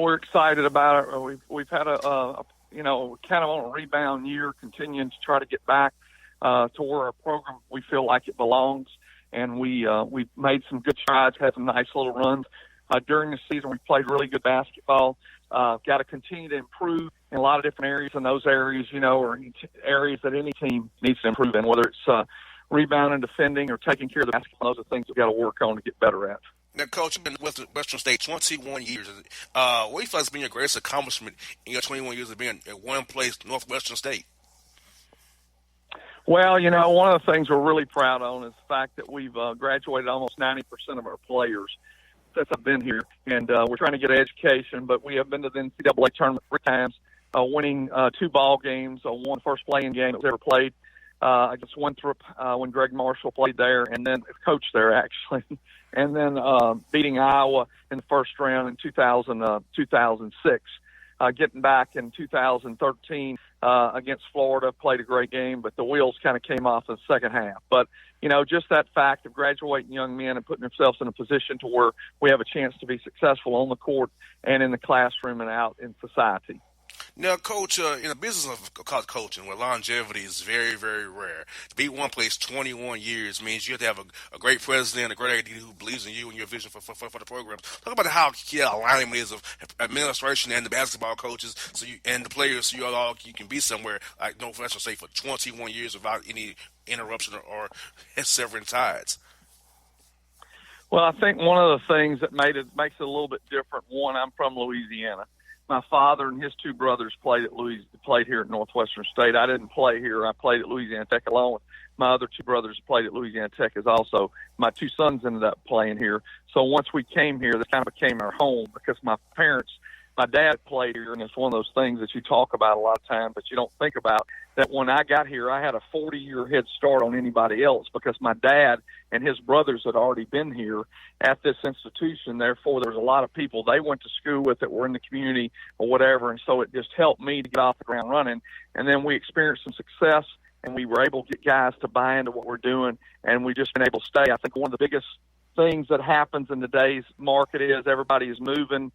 we're excited about it. We've had kind of on a rebound year, continuing to try to get back to where our program we feel like it belongs, and we've made some good strides, had some nice little runs during the season. We played really good basketball. Got to continue to improve in a lot of different areas, and those areas, are areas that any team needs to improve in, whether it's rebounding, defending, or taking care of the basketball. Those are things we've got to work on to get better at. Now, Coach, you've been with Western State 21 years. What do you feel has been your greatest accomplishment in your 21 years of being at one place, Northwestern State? Well, one of the things we're really proud of is the fact that we've graduated almost 90% of our players since I've been here. And we're trying to get education, but we have been to the NCAA tournament 3 times, winning 2 ball games, one first playing game that was ever played. I just went through when Greg Marshall played there and then coached there, actually. And then beating Iowa in the first round in 2006. Getting back in 2013 against Florida, played a great game, but the wheels kind of came off in the second half. But, just that fact of graduating young men and putting themselves in a position to where we have a chance to be successful on the court and in the classroom and out in society. Now, Coach, in the business of college coaching, where longevity is very, very rare, to be one place 21 years means you have to have a great president, a great AD who believes in you and your vision for the program. Talk about how key that alignment is of administration and the basketball coaches, and the players, so you can be somewhere like Northwestern State for 21 years without any interruption or severing tides. Well, I think one of the things that makes it a little bit different. One, I'm from Louisiana. My father and his 2 brothers played here at Northwestern State. I didn't play here. I played at Louisiana Tech along with my other 2 brothers who played at Louisiana Tech. As also my 2 sons ended up playing here. So once we came here, this kind of became our home because my dad played here, and it's one of those things that you talk about a lot of times, but you don't think about that when I got here, I had a 40-year head start on anybody else because my dad and his brothers had already been here at this institution. Therefore, there was a lot of people they went to school with that were in the community or whatever, and so it just helped me to get off the ground running. And then we experienced some success, and we were able to get guys to buy into what we're doing, and we've just been able to stay. I think one of the biggest things that happens in today's market is everybody is moving.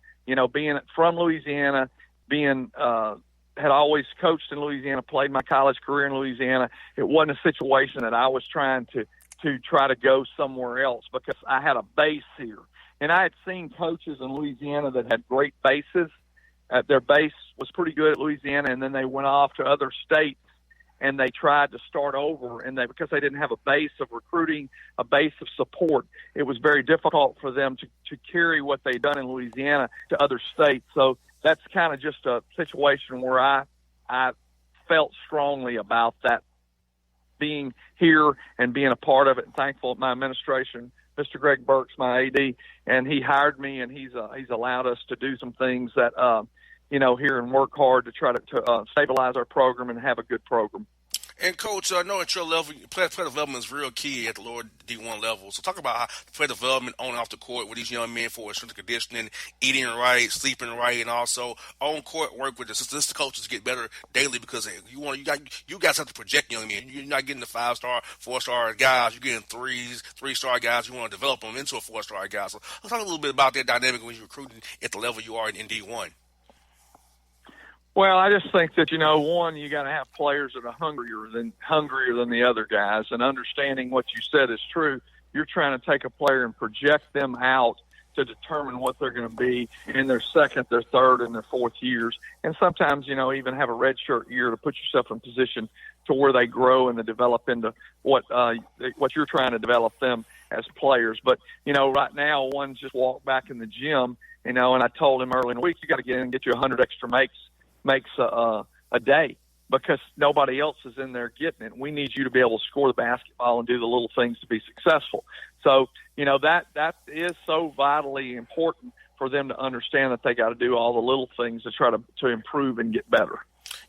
Being from Louisiana, had always coached in Louisiana, played my college career in Louisiana. It wasn't a situation that I was trying to try to go somewhere else because I had a base here. And I had seen coaches in Louisiana that had great bases. Their base was pretty good at Louisiana, and then they went off to other states and they tried to start over, and because they didn't have a base of recruiting, a base of support, it was very difficult for them to carry what they'd done in Louisiana to other states. So that's kind of just a situation where I felt strongly about that, being here and being a part of it, and thankful of my administration, Mr. Greg Burks, my AD, and he hired me, and he's allowed us to do some things that here and work hard to try to stabilize our program and have a good program. And, Coach, I know at your level, player development is real key at the lower D1 level. So talk about how player development on and off the court with these young men for strength and conditioning, eating right, sleeping right, and also on-court work with the assistant coaches to get better daily because you guys have to project young men. You're not getting the 5-star, 4-star guys. You're getting 3-star guys. You want to develop them into a 4-star guy. So let's talk a little bit about that dynamic when you're recruiting at the level you are in D1. Well, I just think that, one, you got to have players that are hungrier than the other guys, and understanding what you said is true. You're trying to take a player and project them out to determine what they're going to be in their second, their third, and their fourth years. And sometimes, even have a redshirt year to put yourself in position to where they grow and they develop into what you're trying to develop them as players. But, right now, one just walked back in the gym, and I told him early in the week, you got to get in and get you 100 extra makes a day because nobody else is in there getting it. We need you to be able to score the basketball and do the little things to be successful. So, that is so vitally important for them to understand that they got to do all the little things to try to improve and get better.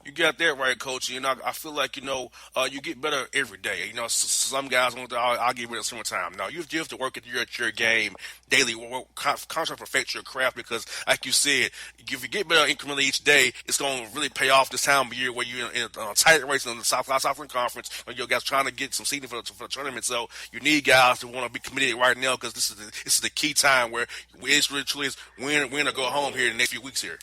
You got that right, Coach. I feel like you get better every day. Some guys want to. I'll get rid of summertime. No, you have to work at your game daily. Constantly perfect your craft because, like you said, if you get better incrementally each day, it's going to really pay off this time of year where you're in a tight race in the Southland Conference. Your guys trying to get some seeding for the tournament. So you need guys to want to be committed right now because this is the key time where it's really truly is win or go home here in the next few weeks here.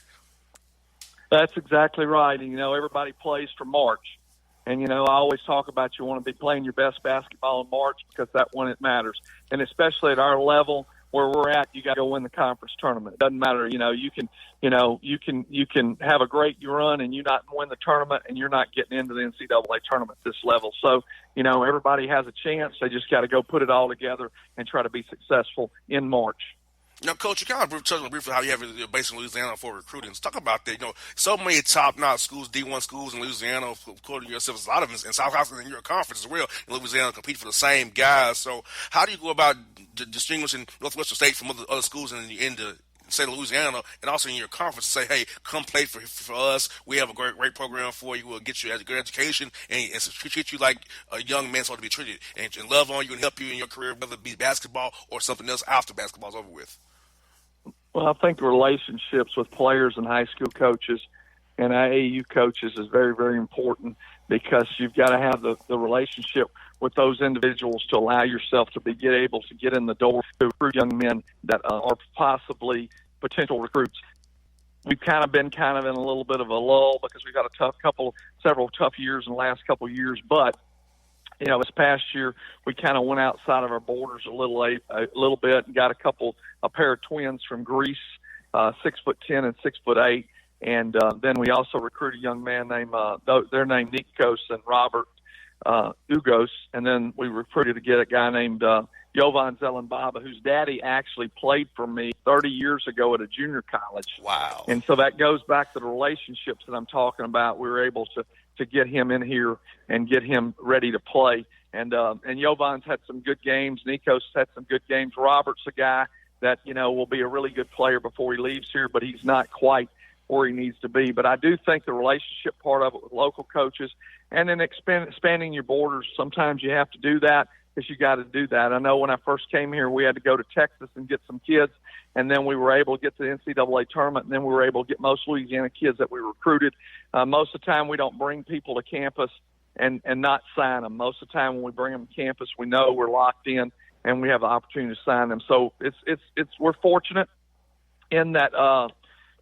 That's exactly right. And, everybody plays for March. And, I always talk about you want to be playing your best basketball in March because that's when it matters. And especially at our level where we're at, you got to go win the conference tournament. It doesn't matter. You can have a great run and you not win the tournament and you're not getting into the NCAA tournament at this level. So, everybody has a chance. They just got to go put it all together and try to be successful in March. Now, Coach, you kind of touched on briefly how you have a base in Louisiana for recruiting. Let's talk about that. So many top-notch schools, D1 schools in Louisiana, according to yourself, a lot of them in South Carolina in your conference as well, in Louisiana, compete for the same guys. So how do you go about distinguishing Northwestern State from other schools in the state of Louisiana and also in your conference to say, hey, come play for us. We have a great program for you. We'll get you a good education and treat you like a young man ought to be treated and love on you and help you in your career, whether it be basketball or something else after basketball's over with. Well, I think relationships with players and high school coaches and AAU coaches is very, very important because you've got to have the relationship with those individuals to allow yourself to get able to get in the door to recruit young men that are possibly potential recruits. We've kind of been in a little bit of a lull because we've got several tough years in the last couple of years, but this past year we kind of went outside of our borders a little bit and got a pair of twins from Greece, 6'10" and 6'8", and then we also recruited a young man named they're named Nikos and Robert Ugos, and then we recruited a guy named Jovan Zelenbaba, whose daddy actually played for me 30 years ago at a junior college. Wow! And so that goes back to the relationships that I'm talking about. We were able to get him in here and get him ready to play. And Jovan's had some good games. Nikos had some good games. Robert's a guy that, will be a really good player before he leaves here, but he's not quite where he needs to be. But I do think the relationship part of it with local coaches and then expanding your borders, sometimes you have to do that because you got to do that. I know when I first came here, we had to go to Texas and get some kids, and then we were able to get to the NCAA tournament, and then we were able to get most Louisiana kids that we recruited. Most of the time we don't bring people to campus and not sign them. Most of the time when we bring them to campus, we know we're locked in and we have the opportunity to sign them. So we're fortunate in that,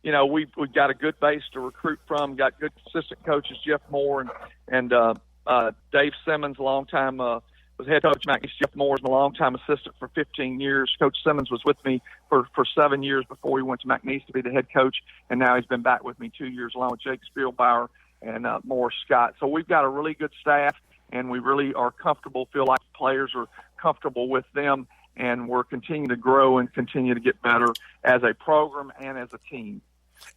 we've got a good base to recruit from, got good assistant coaches, Jeff Moore and Dave Simmons, a long time was head coach. Jeff Moore is a long-time assistant for 15 years. Coach Simmons was with me for 7 years before he went to McNeese to be the head coach, and now he's been back with me 2 years along with Jake Spielbauer and Morris Scott. So we've got a really good staff, and we really are comfortable, feel like players are comfortable with them, and we're continuing to grow and continue to get better as a program and as a team.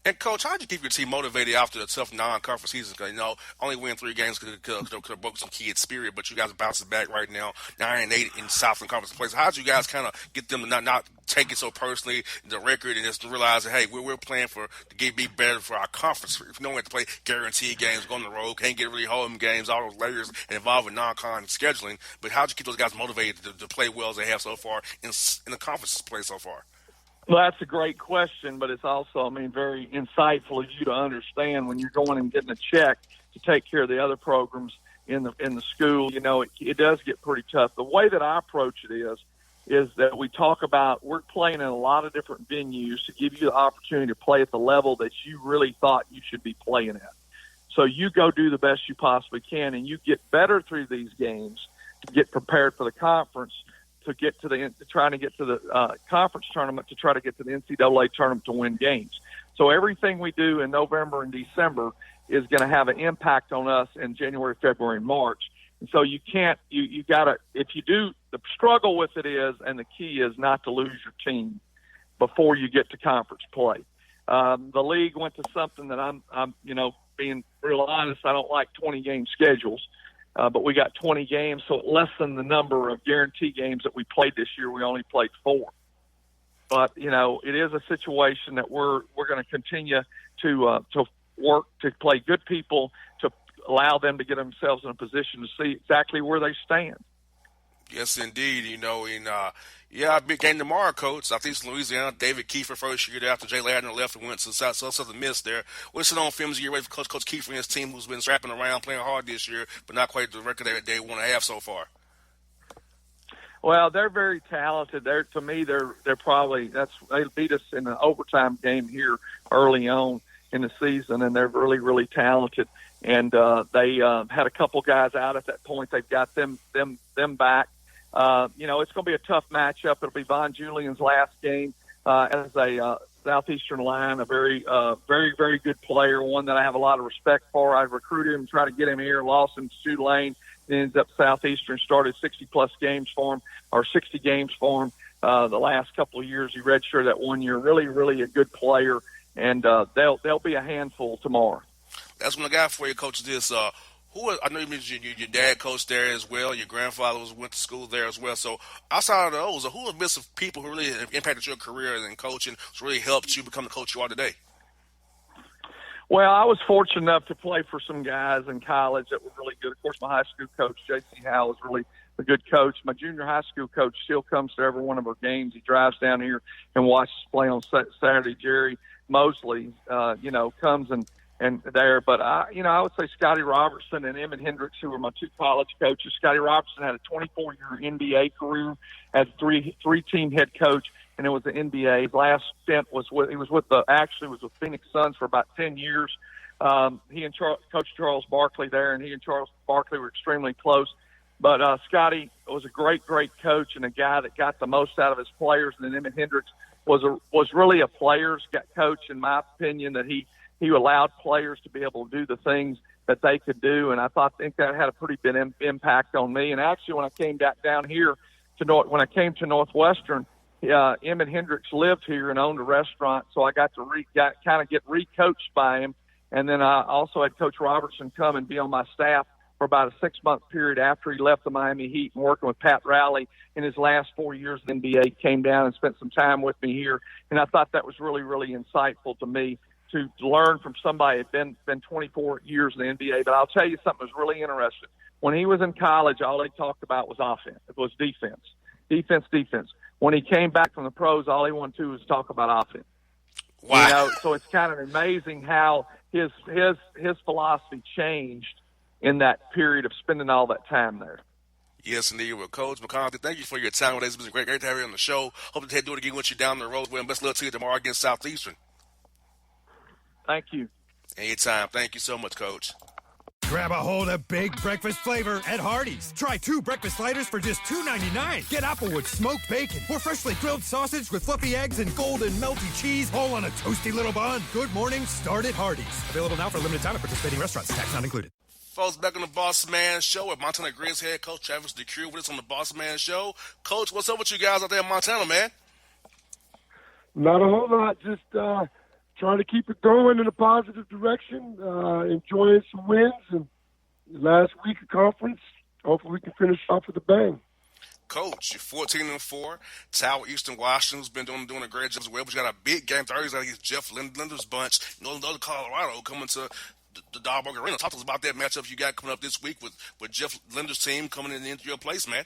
And, Coach, how did you keep your team motivated after a tough non-conference season? Because, only winning 3 games could have broken some kids' spirit, but you guys are bouncing back right now, 9-8 in Southland Conference play. So how did you guys kind of get them to not take it so personally, the record, and just to realize that, hey, we're playing to be better for our conference. If you don't have to play guaranteed games, go on the road, can't get really home games, all those layers involved with non-con scheduling. But how did you keep those guys motivated to play well as they have so far in the conference play so far? Well, that's a great question, but it's also, very insightful of you to understand when you're going and getting a check to take care of the other programs in the school. It does get pretty tough. The way that I approach it is that we talk about we're playing in a lot of different venues to give you the opportunity to play at the level that you really thought you should be playing at. So you go do the best you possibly can, and you get better through these games to get prepared for the conference, to trying to get to the conference tournament, to try to get to the NCAA tournament to win games. So everything we do in November and December is going to have an impact on us in January, February, and March. And so you can't, you got to, if you do, the struggle with it is, and the key is not to lose your team before you get to conference play. The league went to something that I'm being real honest, I don't like 20-game schedules. But we got 20 games, so less than the number of guarantee games that we played this year. We only played 4. But, it is a situation that we're going to continue to work to play good people to allow them to get themselves in a position to see exactly where they stand. Yes, indeed. Big game tomorrow, Coach. Southeast Louisiana, David Kiefer first year there after Jay Ladner left and went to Southern Miss there. What's it on films to get ready for Coach Kiefer and his team, who's been strapping around, playing hard this year, but not quite the record that they want to have so far? Well, they're very talented. To me, they're probably they beat us in an overtime game here early on in the season, and they're really, really talented. And they had a couple guys out at that point. They've got them back. It's going to be a tough matchup. It'll be Von Julian's last game as a Southeastern line, a very, very good player, one that I have a lot of respect for. I've recruited him, tried to get him here, lost him to Tulane, then ends up Southeastern, started 60-plus games for him, or 60 games for him the last couple of years. He redshirted that 1 year. Really, really a good player, and they'll be a handful tomorrow. That's what I got for you, Coach. I know you mentioned your dad coached there as well. Your grandfather went to school there as well. So outside of those, who are the list of people who really impacted your career in coaching, who's really helped you become the coach you are today? Well, I was fortunate enough to play for some guys in college that were really good. Of course, my high school coach, J.C. Howell, was really a good coach. My junior high school coach still comes to every one of our games. He drives down here and watches us play on Saturday. Jerry Mosley, comes and there. But, I would say Scotty Robertson and Emmett Hendricks, who were my two college coaches. Scotty Robertson had a 24-year NBA career as three-team head coach, and it was the NBA. His last stint was with Phoenix Suns for about 10 years. He and Coach Charles Barkley there, and he and Charles Barkley were extremely close. But Scotty was a great, great coach and a guy that got the most out of his players. And then Emmett Hendricks was really a player's coach, in my opinion, that he allowed players to be able to do the things that they could do. And I think that had a pretty big impact on me. And actually, when I came down here when I came to Northwestern, Emmett Hendricks lived here and owned a restaurant, so I got to get re-coached by him. And then I also had Coach Robertson come and be on my staff for about a 6-month period after he left the Miami Heat, and working with Pat Riley in his last 4 years in the NBA, came down and spent some time with me here. And I thought that was really, really insightful to me to learn from somebody that had been 24 years in the NBA. But I'll tell you something that was really interesting. When he was in college, all he talked about was offense. It was defense. Defense. When he came back from the pros, all he wanted to do was talk about offense. Wow. So it's kind of amazing how his philosophy changed in that period of spending all that time there. Yes, indeed. Well, Coach McConaughey, thank you for your time today. It's been great to have you on the show. Hope to do it again with you down the road. Well, best of luck to you tomorrow against Southeastern. Thank you. Anytime. Thank you so much, Coach. Grab a hold of big breakfast flavor at Hardee's. Try 2 breakfast sliders for just $2.99. Get Applewood smoked bacon or freshly grilled sausage with fluffy eggs and golden melty cheese, all on a toasty little bun. Good morning, start at Hardee's. Available now for a limited time at participating restaurants. Tax not included. Folks, back on the Bossman Show with Montana Grizz head coach Travis DeCrue with us on the Bossman Show. Coach, what's up with you guys out there in Montana, man? Not a whole lot. Just trying to keep it going in a positive direction, enjoying some wins, and last week of conference, hopefully we can finish off with a bang. Coach, you're 14-4. Tower Eastern Washington's been doing a great job as well, but you got a big game Thursday against Jeff Linder's bunch, Northern Colorado, coming to the Dahlberg Arena. Talk to us about that matchup you got coming up this week with Jeff Linder's team coming into your place, man.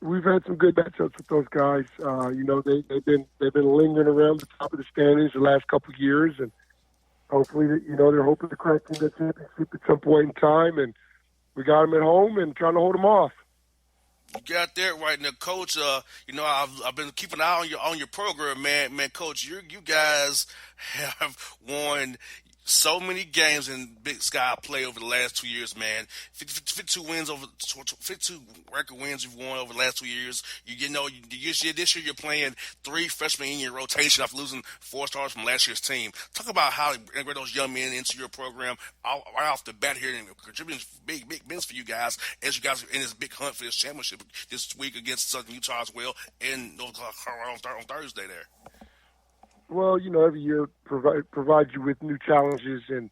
We've had some good matchups with those guys. They've been lingering around the top of the standings the last couple of years, and hopefully, they're hoping to crack in that championship at some point in time. And we got them at home and trying to hold them off. You got that right now, Coach. I've been keeping an eye on your program, man. Man, Coach, you guys have won so many games in Big Sky play over the last 2 years, man. 52 record wins you've won over the last 2 years. This year you're playing 3 freshmen in your rotation after losing 4 stars from last year's team. Talk about how to integrate those young men into your program right off the bat here and contributing big wins for you guys as you guys are in this big hunt for this championship this week against Southern Utah as well and North Colorado on Thursday there. Well, every year provides you with new challenges, and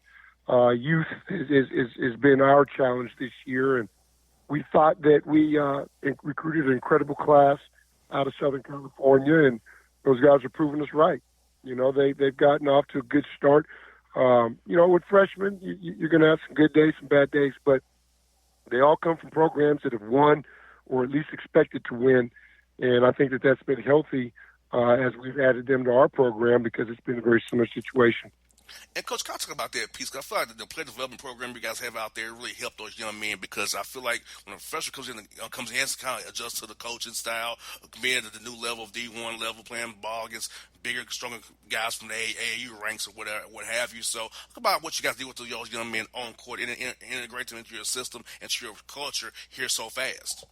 youth has been our challenge this year. And we thought that we recruited an incredible class out of Southern California, and those guys are proving us right. They've gotten off to a good start. With freshmen, you're going to have some good days, some bad days, but they all come from programs that have won or at least expected to win. And I think that that's been healthy as we've added them to our program because it's been a very similar situation. And Coach, can I talk about that piece? 'Cause I feel like the player development program you guys have out there really helped those young men because I feel like when a freshman comes in, he has to kind of adjust to the coaching style, being at the new level of D1 level, playing ball against bigger, stronger guys from the AAU ranks or whatever, what have you. So talk about what you guys do with those young men on court and integrate them into your system and to your culture here so fast.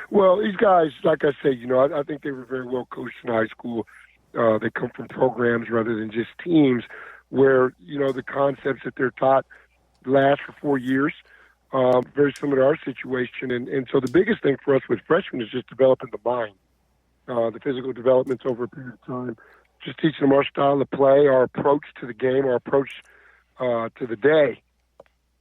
Well, these guys, like I said, I think they were very well coached in high school. They come from programs rather than just teams where, the concepts that they're taught last for 4 years, very similar to our situation. And so the biggest thing for us with freshmen is just developing the mind, the physical developments over a period of time, just teaching them our style of play, our approach to the game, our approach to the day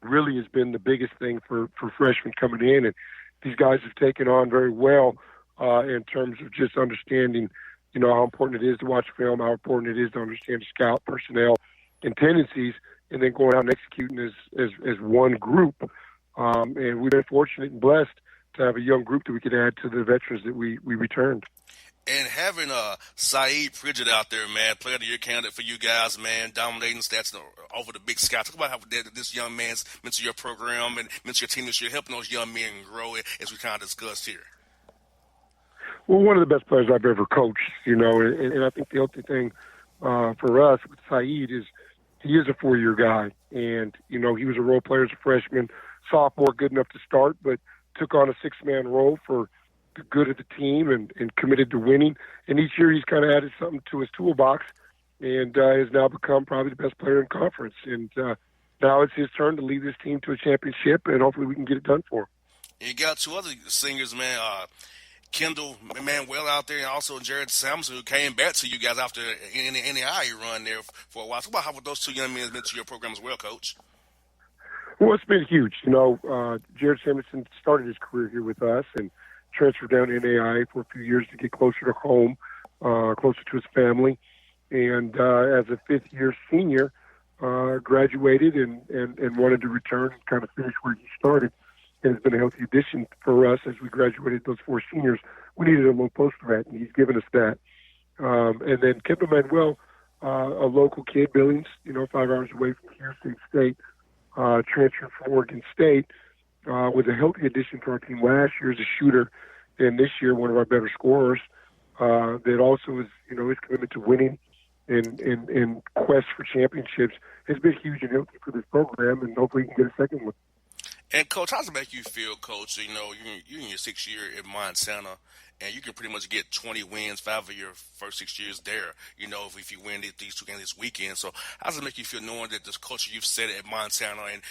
really has been the biggest thing for freshmen coming in. And these guys have taken on very well in terms of just understanding how important it is to watch film, how important it is to understand scout personnel and tendencies, and then going out and executing as one group. And we've been fortunate and blessed to have a young group that we could add to the veterans that we returned. And having Saeed Pridgett out there, man, player of the year candidate for you guys, man, dominating stats over the Big Sky. Talk about how this young man's meant to your program and meant to your team this year, helping those young men grow as we kind of discussed here. Well, one of the best players I've ever coached, and I think the healthy thing for us with Saeed is he is a 4-year guy. And, he was a role player as a freshman, sophomore, good enough to start, but took on a 6-man role for the good of the team and committed to winning. And each year he's kind of added something to his toolbox and has now become probably the best player in conference. And now it's his turn to lead this team to a championship, and hopefully we can get it done for him. You got two other singers, man. Kendall Manuel out there, and also Jared Sampson, who came back to you guys after in the NAI run there for a while. Talk about how those two young men meant to your program as well, Coach. Well, it's been huge. Jared Sampson started his career here with us and transferred down to NAI for a few years to get closer to home, closer to his family. And as a fifth-year senior, graduated and wanted to return and kind of finish where he started. And it's been a healthy addition for us as we graduated those 4 seniors. We needed a little post threat, and he's given us that. And then Kendall Manuel, a local kid, Billings, 5 hours away from here, State, transferred from Oregon State, was a healthy addition to our team last year as a shooter, and this year one of our better scorers. That also is, his commitment to winning and quest for championships has been huge and healthy for this program, and hopefully he can get a second one. And, Coach, how does it make you feel, Coach? You're in your 6th year at Montana, and you can pretty much get 20 wins 5 of your first 6 years there, if you win these 2 games this weekend. So how does it make you feel knowing that this culture you've set at Montana and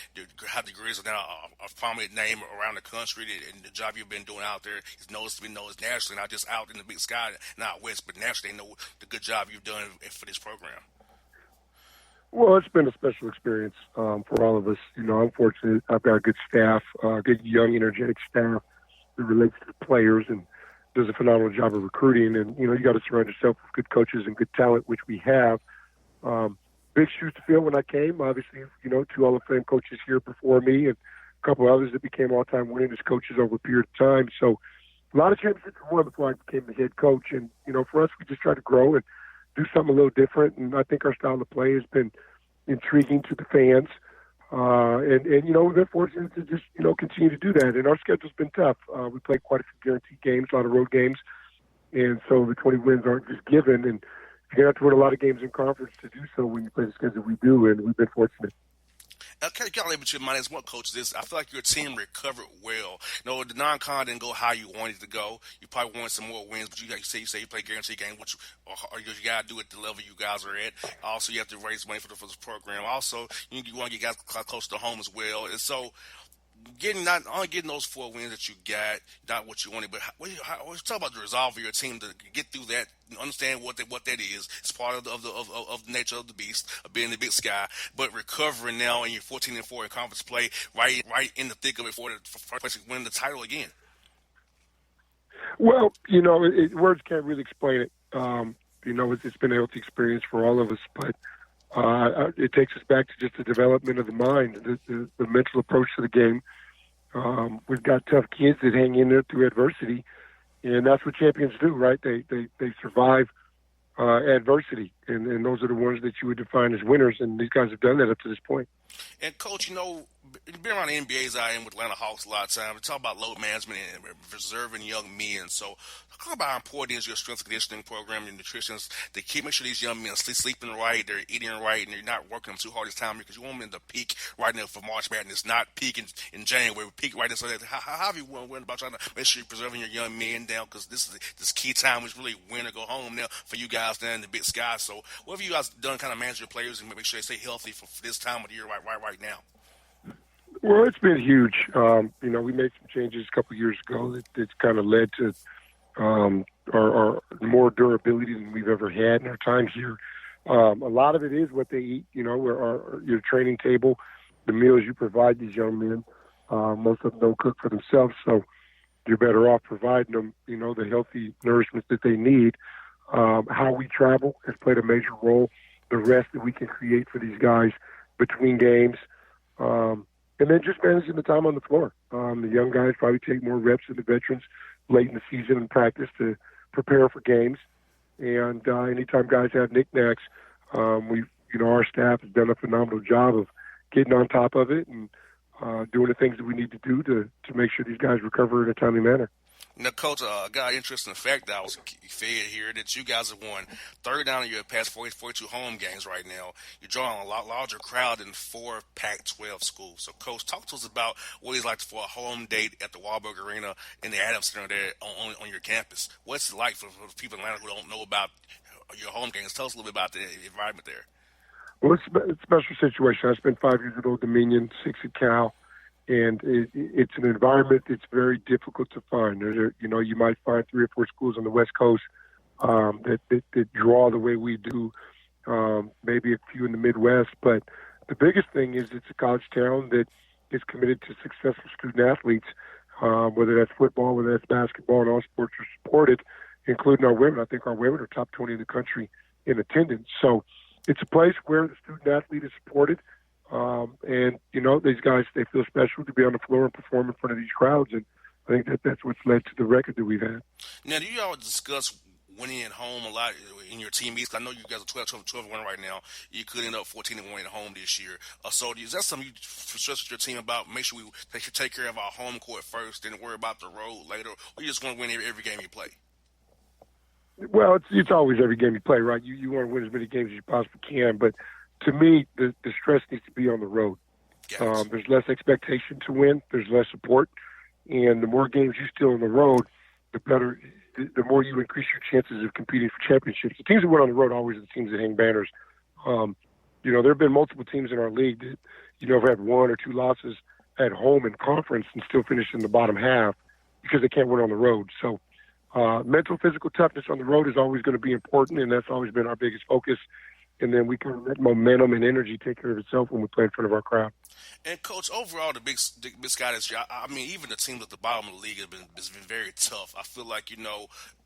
how the Grizz are now a prominent name around the country, and the job you've been doing out there is noticed to be noticed nationally, not just out in the Big Sky, not west, but nationally, they know the good job you've done for this program? Well, it's been a special experience for all of us. I'm fortunate. I've got a good staff, good young, energetic staff that relates to the players and does a phenomenal job of recruiting. And, you got to surround yourself with good coaches and good talent, which we have. Big shoes to fill when I came. Obviously, 2 Hall of Fame coaches here before me and a couple others that became all-time winningest coaches over a period of time. So a lot of championships were won before I became the head coach. And, for us, we just try to grow and do something a little different. And I think our style of play has been intriguing to the fans. And we've been fortunate to just, continue to do that. And our schedule's been tough. We played quite a few guaranteed games, a lot of road games. And so the 20 wins aren't just given. And you have to win a lot of games in conference to do so when you play the schedule we do. And we've been fortunate. Okay, got to leave with your mind as what, Coach, I feel like your team recovered well. The non-con didn't go how you wanted to go. You probably wanted some more wins, but you say you play guaranteed game, which you got to do at the level you guys are at. Also, you have to raise money for this program. Also, you want to get guys close to home as well. And so, not only getting those 4 wins that you got, not what you wanted, but let's talk about the resolve of your team to get through that, understand what that is. It's part of the nature of the beast of being in the Big Sky, but recovering now, and you're 14-4 in conference play, right in the thick of it for winning the title again. Well, words can't really explain it. It's been a healthy experience for all of us, but It takes us back to just the development of the mind, the mental approach to the game. We've got tough kids that hang in there through adversity, and that's what champions do, right? They survive adversity, and those are the ones that you would define as winners, and these guys have done that up to this point. And, Coach, being around the NBA's I am with Atlanta Hawks a lot of time. We talk about load management and preserving young men. So talk about how important is your strength and conditioning program, your nutrition, to make sure these young men are sleeping right, they're eating right, and you're not working them too hard this time because you want them to peak right now for March Madness, not peak in January, peak right now. So how have you went about trying to make sure you're preserving your young men down, because this is this key time is really win or go home now for you guys down in the Big Sky. So what have you guys done kind of manage your players and make sure they stay healthy for this time of the year right now? Well, it's been huge. We made some changes a couple of years ago that's kind of led to our more durability than we've ever had in our time here. A lot of it is what they eat, your training table, the meals you provide these young men. Most of them don't cook for themselves, so you're better off providing them, the healthy nourishment that they need. How we travel has played a major role. The rest that we can create for these guys between games. And then just managing the time on the floor. The young guys probably take more reps than the veterans late in the season in practice to prepare for games. And anytime guys have knickknacks, our staff has done a phenomenal job of getting on top of it and doing the things that we need to do to make sure these guys recover in a timely manner. Now, Coach, I got an interesting fact that I was fed here that you guys have won 30 down of your past 42 home games right now. You're drawing a lot larger crowd than 4 Pac-12 schools. So, Coach, talk to us about what it's like for a home date at the Wahlberg Arena in the Adams Center there on your campus. What's it like for people in Atlanta who don't know about your home games? Tell us a little bit about the environment there. Well, it's a special situation. I spent 5 years at Old Dominion, 6 at Cal. And it's an environment that's very difficult to find. You might find 3 or 4 schools on the West Coast that draw the way we do, maybe a few in the Midwest. But the biggest thing is it's a college town that is committed to successful student athletes, whether that's football, whether that's basketball, and all sports are supported, including our women. I think our women are top 20 in the country in attendance. So it's a place where the student athlete is supported. These guys, they feel special to be on the floor and perform in front of these crowds, and I think that's what's led to the record that we've had. Now, do you all discuss winning at home a lot in your team meets? I know you guys are 12-1 right now. You could end up 14-1 at home this year. So is that something you stress with your team about? Make sure we take care of our home court first, then worry about the road later, or you just want to win every game you play? Well, it's always every game you play, right? You want to win as many games as you possibly can, but to me, the stress needs to be on the road. There's less expectation to win. There's less support. And the more games you steal on the road, the better, the more you increase your chances of competing for championships. The teams that win on the road are always the teams that hang banners. There have been multiple teams in our league that, have had 1 or 2 losses at home in conference and still finish in the bottom half because they can't win on the road. So mental, physical toughness on the road is always going to be important, and that's always been our biggest focus. And then we can let momentum and energy take care of itself when we play in front of our crowd. And, Coach, overall, the Big Sky this year, I mean, even the teams at the bottom of the league has been very tough. I feel like,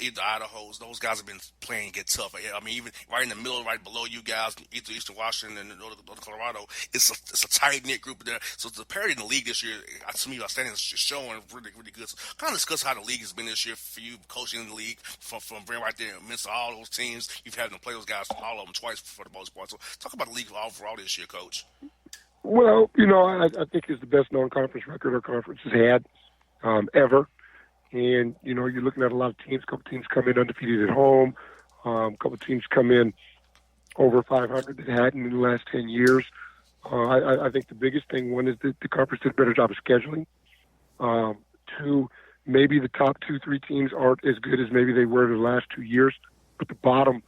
either Idaho's, those guys have been playing get tough. I mean, even right in the middle, right below you guys, either Eastern Washington and Northern Colorado, it's a tight-knit group there. So the parity in the league this year, to me, our standings is just showing really, really good. So kind of discuss how the league has been this year for you, coaching in the league, from being right there amidst all those teams. You've had to play those guys, all of them, twice for the most part. So talk about the league overall this year, Coach. Well, I think it's the best non-conference record our conference has had ever. And, you're looking at a lot of teams. A couple teams come in undefeated at home. A couple teams come in over 500 that hadn't in the last 10 years. I think the biggest thing, one, is that the conference did a better job of scheduling. 2, maybe the top 2-3 teams aren't as good as maybe they were the last 2 years, but the bottom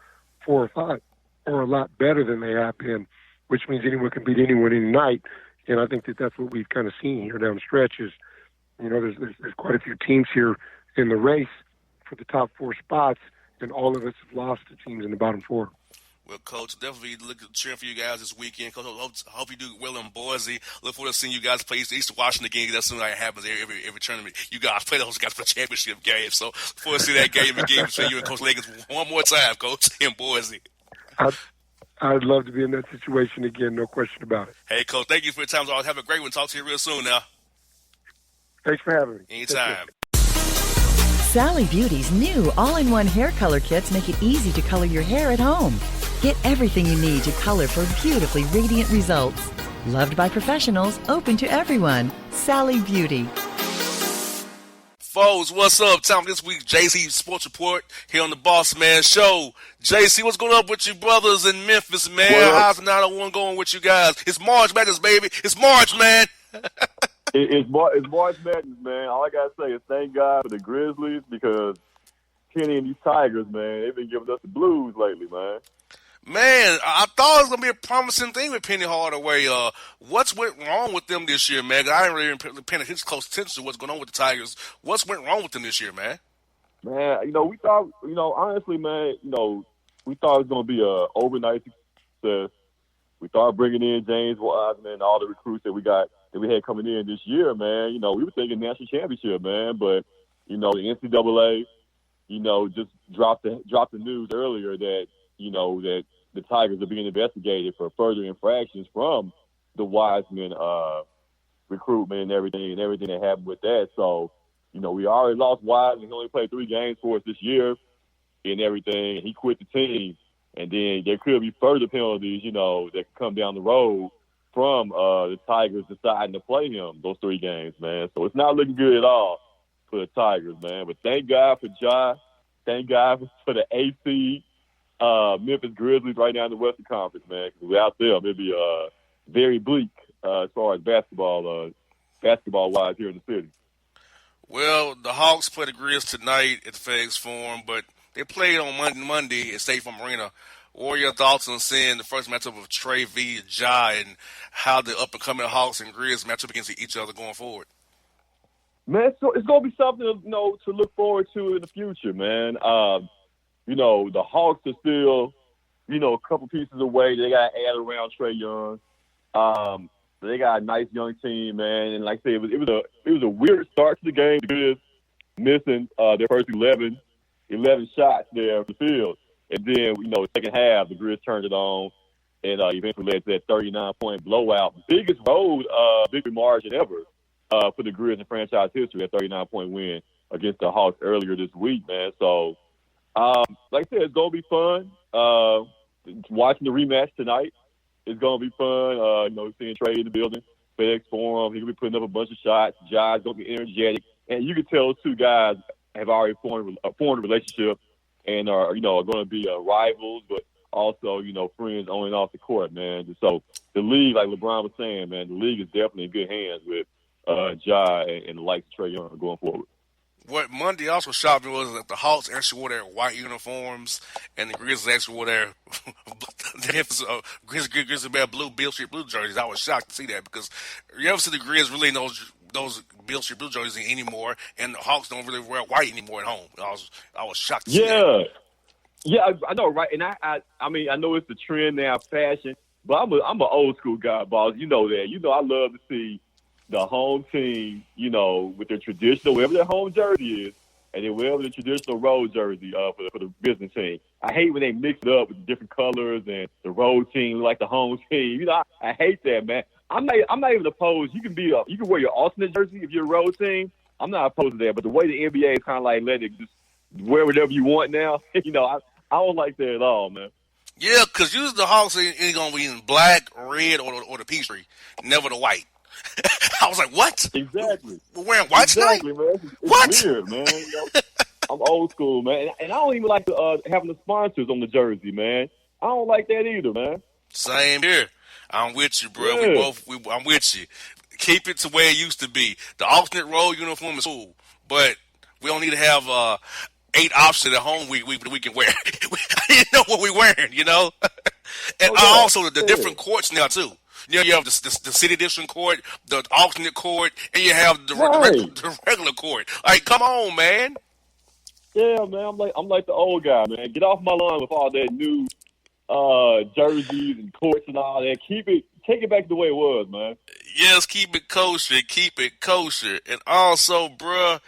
4 or 5 are a lot better than they have been, which means anyone can beat anyone any night. And I think that's what we've kind of seen here down the stretch is, there's quite a few teams here in the race for the top 4 spots, and all of us have lost to teams in the bottom 4. Well, Coach, definitely cheering for you guys this weekend. Coach, I hope you do well in Boise. Look forward to seeing you guys play Eastern Washington again. That's something that happens every tournament. You guys play those guys for championship games. So look forward to see that game again between you and Coach Liggins one more time, Coach, in Boise. I'd love to be in that situation again, no question about it. Hey, Coach, thank you for your time. Always have a great one. Talk to you real soon now. Thanks for having me. Anytime. Sally Beauty's new all-in-one hair color kits make it easy to color your hair at home. Get everything you need to color for beautifully radiant results. Loved by professionals, open to everyone. Sally Beauty. Folks, what's up? Time this week, JC Sports Report here on the Bossman Show. JC, what's going on with you brothers in Memphis, man? How's the 901 going with you guys? It's March Madness, baby. It's March, man. It's March Madness, man. All I got to say is thank God for the Grizzlies because Kenny and these Tigers, man, they've been giving us the blues lately, man. Man, I thought it was going to be a promising thing with Penny Hardaway. What's went wrong with them this year, man? I ain't really been paying close attention to what's going on with the Tigers. What's went wrong with them this year, man? Man, we thought, honestly, man, we thought it was going to be a overnight success. We thought bringing in James Wiseman and all the recruits that we had coming in this year, man. We were thinking national championship, man. But, the NCAA, just dropped the news earlier that, that the Tigers are being investigated for further infractions from the Wiseman recruitment and everything that happened with that. So, we already lost Wiseman. He only played 3 games for us this year and everything. He quit the team. And then there could be further penalties, that could come down the road from the Tigers deciding to play him those 3 games, man. So it's not looking good at all for the Tigers, man. But thank God for Ja. Thank God for the AC Memphis Grizzlies right now in the Western Conference, man. Because without them, it'd be very bleak as far as basketball-wise here in the city. Well, the Hawks play the Grizz tonight at the FedEx Forum, but they played on Monday at State Farm Arena. What are your thoughts on seeing the first matchup of Trey v. Ja and how the up-and-coming Hawks and Grizz match up against each other going forward? Man, so it's going to be something to look forward to in the future, man. The Hawks are still, a couple pieces away. They got to add around Trae Young. They got a nice young team, man. And like I said, it was a weird start to the game because missing their first 11 shots there from the field. And then, second half, the Grizz turned it on and eventually led to that 39-point blowout. Biggest road victory margin ever for the Grizz in franchise history, a 39-point win against the Hawks earlier this week, man. So, like I said, it's going to be fun. Watching the rematch tonight is going to be fun. Seeing Trey in the building, FedEx Forum, he's going to be putting up a bunch of shots. Ja's going to be energetic. And you can tell those 2 guys have already formed a relationship and are going to be rivals, but also, friends on and off the court, man. So the league, like LeBron was saying, man, the league is definitely in good hands with Ja and the likes of Trae Young going forward. What Monday also shocked me was that the Hawks actually wore their white uniforms and the Grizzlies actually wore their Grizzlies wear blue Beale Street Blue jerseys. I was shocked to see that because you ever see the Grizz really in those Beale Street Blue jerseys anymore, and the Hawks don't really wear white anymore at home. I was shocked to see that. Yeah, I know, right? And I mean, I know it's the trend now, fashion, but I'm an old school guy, boss. You know that. I love to see the home team, with their traditional, whatever their home jersey is, and then whatever the traditional road jersey for the business team. I hate when they mix it up with different colors and the road team like the home team. I hate that, man. I'm not even opposed. You can wear your alternate jersey if you're a road team. I'm not opposed to that. But the way the NBA is kind of like letting it just wear whatever you want now, I don't like that at all, man. Yeah, because usually the Hawks ain't going to be in black, red, or the peach tree, never the white. I was like, what? Exactly. We're wearing white tonight? Exactly, man. It's what? Weird, man. I'm old school, man. And I don't even like having the sponsors on the jersey, man. I don't like that either, man. Same here. I'm with you, bro. Yeah. I'm with you. Keep it to where it used to be. The alternate road uniform is cool, but we don't need to have 8 options at home we can wear. I didn't know what we're wearing, And also the different courts now, too. You have the city edition court, the alternate court, and you have the regular court. Like, come on, man. Yeah, man. I'm like the old guy, man. Get off my lawn with all that new jerseys and courts and all that. Take it back to the way it was, man. Yes, keep it kosher. And also, bruh,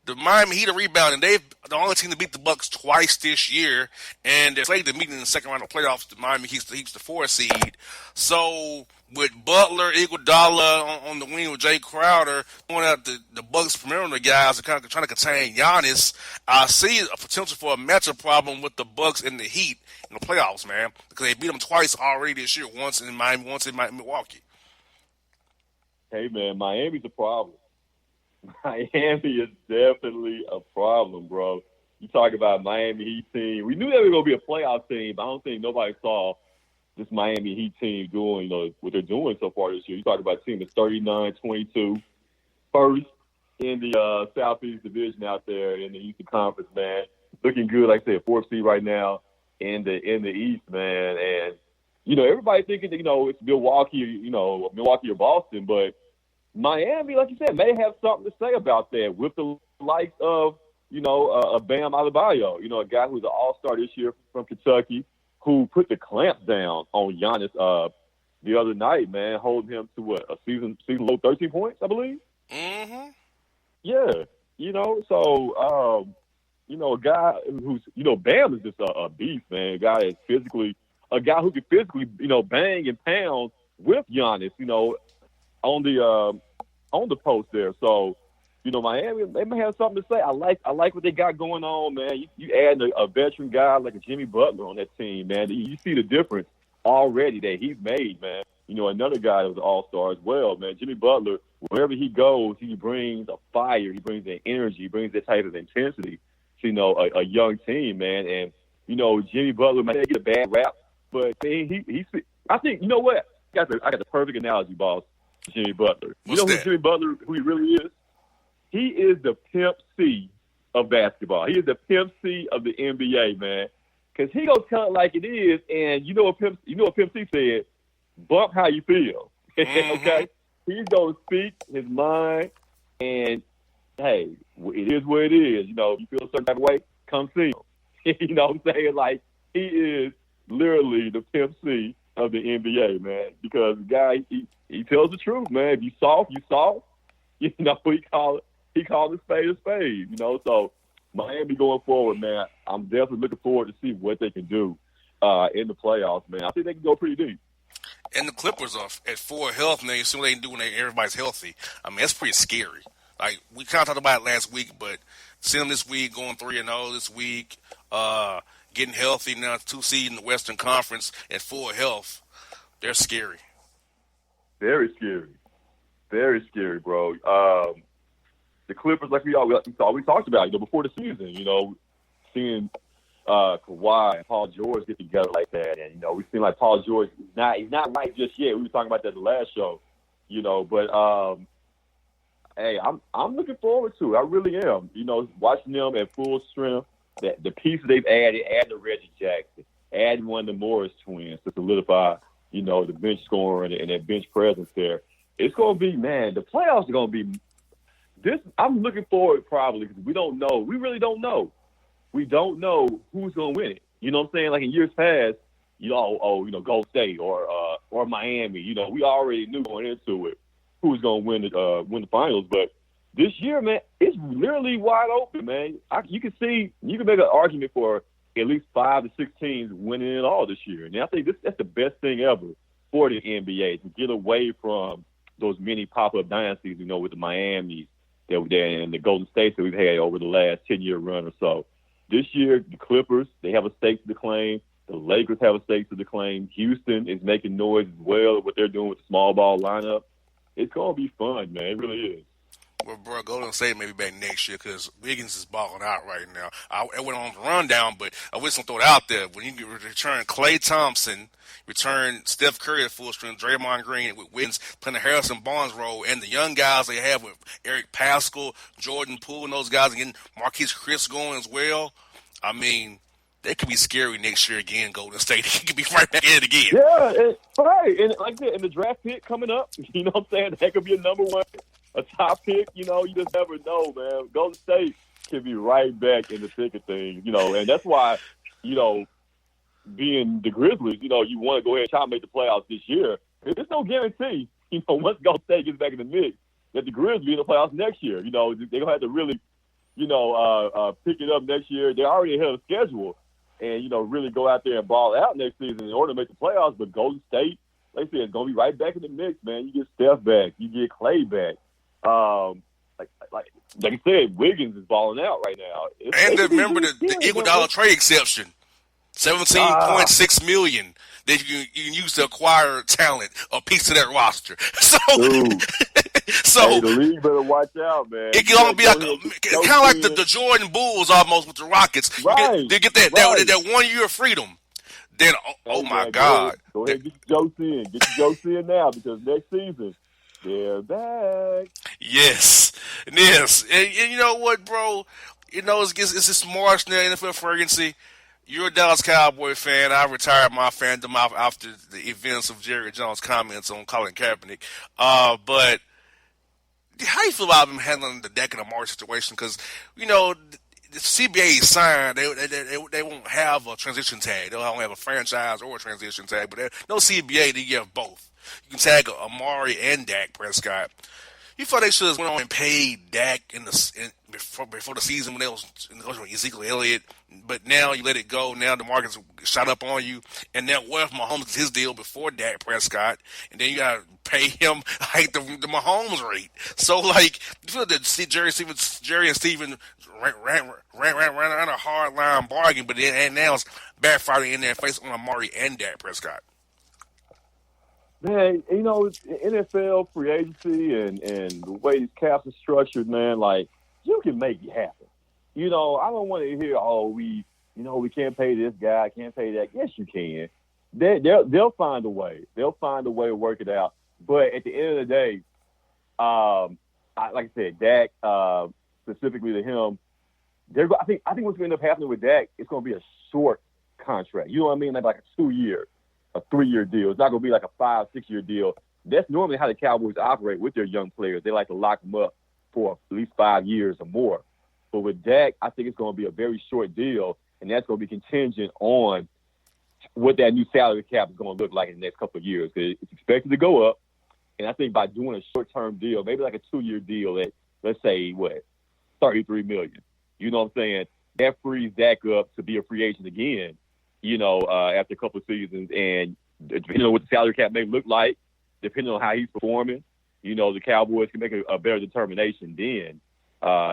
the Miami Heat are rebounding. They've the only team to beat the Bucks twice this year, and they're slated to meet in the second round of playoffs. The Miami Heat's the 4 seed. So with Butler, Iguodala on the wing with Jay Crowder, going out the Bucks perimeter guys are kind of trying to contain Giannis. I see a potential for a matchup problem with the Bucks and the Heat in the playoffs, man, because they beat them twice already this year. Once in Miami, once in Milwaukee. Hey man, Miami's a problem. Miami is definitely a problem, bro. You talk about Miami Heat team. We knew they were going to be a playoff team, but I don't think nobody saw this Miami Heat team doing what they're doing so far this year. You talk about a team that's 39-22, first in the Southeast Division out there in the Eastern Conference, man. Looking good, like I said, 4th seed right now in the East, man. And, everybody thinking that, it's Milwaukee, Milwaukee or Boston, but Miami, like you said, may have something to say about that with the likes of, Bam Adebayo, a guy who's an all-star this year from Kentucky, who put the clamp down on Giannis the other night, man, holding him to a season low 13 points, I believe. Mm-hmm. Yeah, so a guy who's, Bam is just a beast, man. A guy who can physically, bang and pound with Giannis, on the post there. So, Miami, they may have something to say. I like what they got going on, man. You add a veteran guy like a Jimmy Butler on that team, man. You see the difference already that he's made, man. Another guy that was an all-star as well, man. Jimmy Butler, wherever he goes, he brings a fire. He brings that energy. He brings that type of intensity to, a young team, man. And, Jimmy Butler might get a bad rap, but I think, you know what? I got the perfect analogy, boss. Jimmy Butler. What's who that? Jimmy Butler, who he really is? He is the Pimp C of basketball. He is the Pimp C of the NBA, man. Because he gonna tell it like it is, and you know what Pimp C said? Bump how you feel. Mm-hmm. Okay? He's gonna speak his mind, and hey, it is what it is. If you feel a certain type of way, come see him. You know what I'm saying? Like, he is literally the Pimp C of the NBA, man. Because the guy, he tells the truth, man. If you soft, you soft. He called it spade a spade, So Miami going forward, man, I'm definitely looking forward to see what they can do in the playoffs, man. I think they can go pretty deep. And the Clippers are at full health now. You see what they can do when everybody's healthy. I mean, that's pretty scary. Like, we kind of talked about it last week, but seeing them this week, going 3-0 this week, getting healthy now, 2 seed in the Western Conference at full health, they're scary. Very scary. Very scary, bro. The Clippers, like we talked about, before the season, seeing Kawhi and Paul George get together like that, and we've seen like Paul George, he's not right just yet. We were talking about that the last show, but hey, I'm looking forward to it. I really am. Watching them at full strength, the pieces they've added the Reggie Jackson, adding one of the Morris twins to solidify, the bench scoring and that bench presence there. It's going to be, man, the playoffs are going to be this. I'm looking forward probably because we don't know. We really don't know. We don't know who's going to win it. You know what I'm saying? Like in years past, Gold State or Miami. We already knew going into it who was going to win the finals. But this year, man, it's literally wide open, man. You can make an argument for at least 5 to 6 teams winning it all this year. And I think that's the best thing ever for the NBA, to get away from those many pop-up dynasties, with the Miamis and the Golden States that we've had over the last 10-year run or so. This year, the Clippers, they have a stake to claim. The Lakers have a stake to claim. Houston is making noise as well, what they're doing with the small ball lineup. It's going to be fun, man. It really is. Well, bro, Golden State maybe back next year because Wiggins is balling out right now. I went on the rundown, but I wish to throw it out there. When you return Klay Thompson, return Steph Curry at full strength, Draymond Green with Wiggins playing the Harrison Barnes role, and the young guys they have with Eric Pascal, Jordan Poole, and those guys, and getting Marquise Chris going as well. I mean, they could be scary next year again, Golden State. They could be right back in it again. Yeah, right. And like I said, and the draft pick coming up, you know what I'm saying? That could be a number one, a top pick. You just never know, man. Golden State can be right back in the thick of things, and that's why, being the Grizzlies, you want to go ahead and try to make the playoffs this year. There's no guarantee, once Golden State gets back in the mix, that the Grizzlies be in the playoffs next year. They're going to have to really pick it up next year. They're already ahead of schedule, and really go out there and ball out next season in order to make the playoffs. But Golden State, like I said, it's gonna be right back in the mix, man. You get Steph back, you get Clay back. Like I said, Wiggins is balling out right now. And remember the Iguodala trade exception, $17.6 million that you can use to acquire talent, a piece of that roster. So, hey, the league better watch out, man. It can only be like kind of like the Jordan Bulls almost with the Rockets. Right. They get that 1 year of freedom. Then, oh my God. Go ahead and get your Joe in. Get your Joe in now because next season, they're back. Yes. And you know what, bro? It's this March now, NFL free agency. You're a Dallas Cowboy fan. I retired my fandom after the events of Jerry Jones' comments on Colin Kaepernick. But how do you feel about them handling the Dak and Amari situation? Because, the CBA signed, they won't have a transition tag. They'll only have a franchise or a transition tag. But no CBA, they give both. You can tag Amari and Dak Prescott. You thought they should have went on and paid Dak before the season when they was negotiating with Ezekiel Elliott, but now you let it go. Now the market's shot up on you, and now what if Mahomes is his deal before Dak Prescott, and then you got to pay him like the Mahomes rate. So like, you feel that Jerry and Steven ran a hard line bargain, but now it's backfiring in their face on Amari and Dak Prescott. Man, NFL free agency and the way these caps are structured, man, like, you can make it happen. I don't want to hear, we can't pay this guy, can't pay that. Yes, you can. They'll find a way. They'll find a way to work it out. But at the end of the day, like I said, Dak, specifically to him, I think what's going to end up happening with Dak, it's going to be a short contract. You know what I mean? Like a 2-year. A 3-year deal. It's not going to be like a 5-6 year deal. That's normally how the Cowboys operate with their young players. They like to lock them up for at least 5 years or more. But with Dak, I think it's going to be a very short deal, and that's going to be contingent on what that new salary cap is going to look like in the next couple of years. It's expected to go up, and I think by doing a short-term deal, maybe like a 2-year deal at, let's say, $33 million. You know what I'm saying? That frees Dak up to be a free agent again. After a couple of seasons, and depending on what the salary cap may look like, depending on how he's performing, the Cowboys can make a better determination then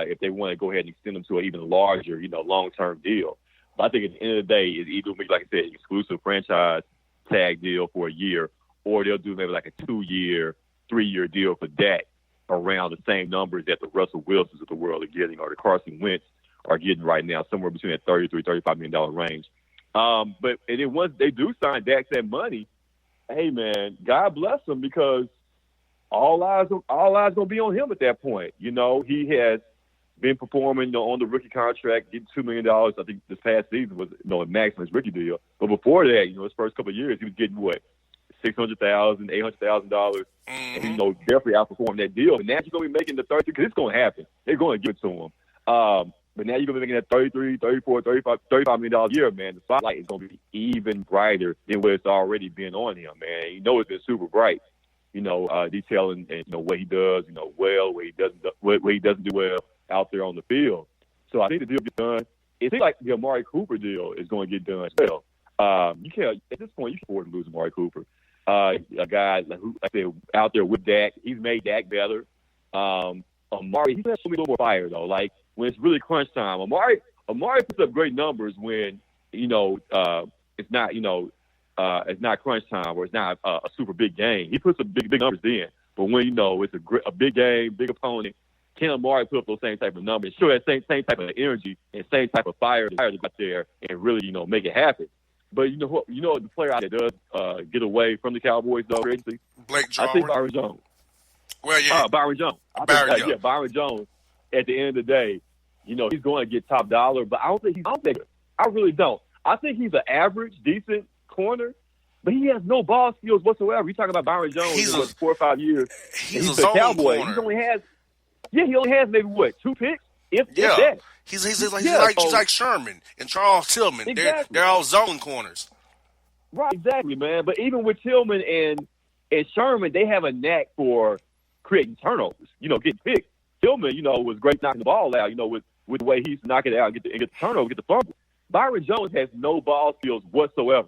if they want to go ahead and extend him to an even larger, long-term deal. But I think at the end of the day, it's either, like I said, exclusive franchise tag deal for a year, or they'll do maybe like a 2-year, 3-year deal for Dak around the same numbers that the Russell Wilsons of the world are getting, or the Carson Wentz are getting right now, somewhere between that $33, $35 million range. But then once they do sign Dak that money, hey man, God bless him, because all eyes gonna be on him at that point. He has been performing on the rookie contract, getting $2 million. I think this past season was a max on his rookie deal. But before that, his first couple of years, he was getting $600,000, $800,000, and definitely outperformed that deal. And now he's gonna be making the 30, because it's gonna happen. They're gonna give it to him. But now you're going to be making that $33, $34, $35 million a year, man. The spotlight is going to be even brighter than what it's already been on him, man. It's been super bright, detailing what he does, well, what he doesn't do well out there on the field. So I think the deal gets done. It seems like the Amari Cooper deal is going to get done as well. You can't, at this point, you can afford to lose Amari Cooper. A guy who, like I said, out there with Dak, he's made Dak better. Amari, he's got a little more fire, though. Like, when it's really crunch time, Amari puts up great numbers when it's not crunch time, or it's not a super big game. He puts up big numbers then. But when it's a big game, big opponent, can Amari put up those same type of numbers? Sure, that same type of energy and same type of fire to get out there and really make it happen. But the player out there does get away from the Cowboys though. Blake Jarwin. I think Byron Jones. Well, yeah, Byron Jones. Byron Jones. At the end of the day, he's going to get top dollar, but I don't think he's bigger. I really don't. I think he's an average, decent corner, but he has no ball skills whatsoever. You talking about Byron Jones? He's 4 or 5 years. He's a zone Cowboy. corner. He only has maybe 2 picks, if that. He's like Sherman and Charles Tillman. Exactly. They're all zone corners. Right, exactly, man. But even with Tillman and Sherman, they have a knack for creating turnovers. Getting picked. Tillman, was great knocking the ball out. With with the way he's knocking it out and get the turnover, get the fumble. Byron Jones has no ball skills whatsoever.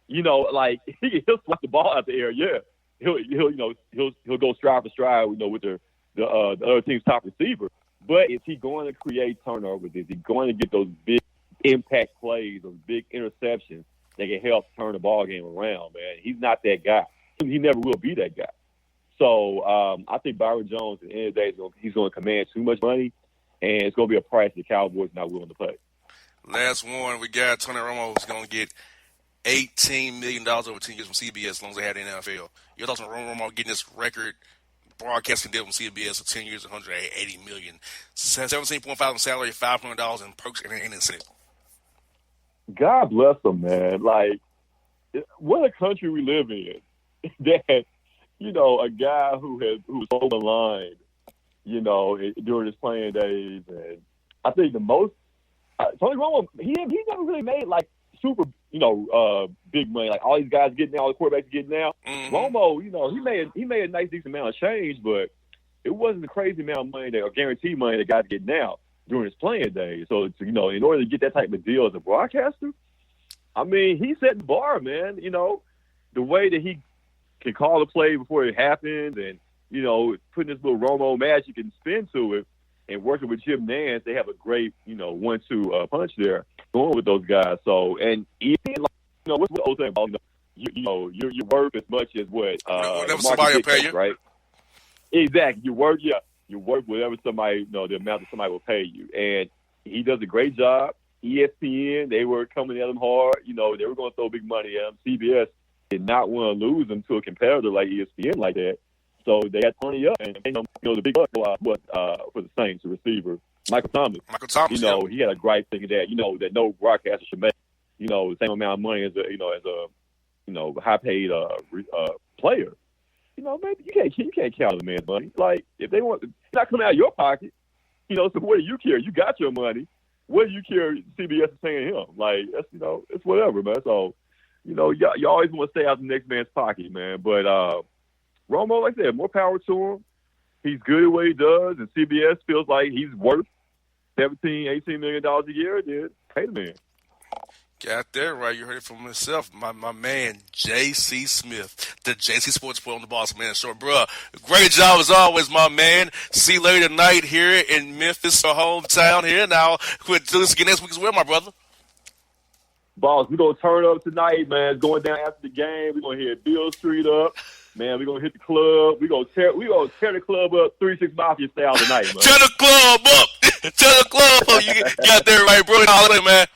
Like he'll swat the ball out the air. Yeah, he'll go stride for stride, with the other team's top receiver. But is he going to create turnovers? Is he going to get those big impact plays, those big interceptions that can help turn the ball game around? Man, he's not that guy. He never will be that guy. So I think Byron Jones at the end of the day, he's going to command too much money, and it's going to be a price the Cowboys not willing to pay. Last one, we got Tony Romo is going to get $18 million over 10 years from CBS as long as they had the NFL. Your thoughts on Romo getting this record broadcasting deal from CBS for 10 years, $180 million, $17.5 in salary, $500 in perks and incentives? God bless him, man. Like, what a country we live in that, a guy who was so maligned, during his playing days. And I think the most, Tony Romo, he never really made, like, super, big money. Like, all these guys getting now, all the quarterbacks getting now. Mm-hmm. Romo, he made a nice, decent amount of change, but it wasn't the crazy amount of money or guaranteed money that guys get now during his playing days. So, in order to get that type of deal as a broadcaster, I mean, he set the bar, man. The way that he can call the play before it happens and, putting this little Romo magic and spin to it and working with Jim Nantz, they have a great, 1-2 punch there going with those guys. So, and even, what's the old thing about, you're worth as much as what? Whatever somebody will pay you. Right? Exactly. You work whatever somebody, the amount that somebody will pay you. And he does a great job. ESPN, they were coming at him hard. They were going to throw big money at him. CBS did not want to lose him to a competitor like ESPN like that. So they had Tony up, and the big buck was for the Saints, the receiver, Michael Thomas. He had a gripe thinking that that no broadcaster should make the same amount of money as a high paid player. Maybe you can't count on the man's money. Like if they want, it's not coming out of your pocket. So what do you care? You got your money. What do you care? CBS is paying him. Like that's it's whatever, man. So you always want to stay out the next man's pocket, man. But Romo, like I said, more power to him. He's good at what he does, and CBS feels like he's worth $17, $18 million a year. Dude, pay the man. Got that right. You heard it from himself. My man, J.C. Smith, the J.C. Sports Report on the Bossman Man Show. Bruh, great job as always, my man. See you later tonight here in Memphis, our hometown here. Now, we'll do this again next week as well, my brother. Boss, we're going to turn up tonight, man. Going down after the game. We're going to hit Beale Street up. Man, we're going to hit the club. We're going to tear the club up 3-6 Mafia style tonight, man. Tear the club up. Tear the club up. You got that right, bro. All man.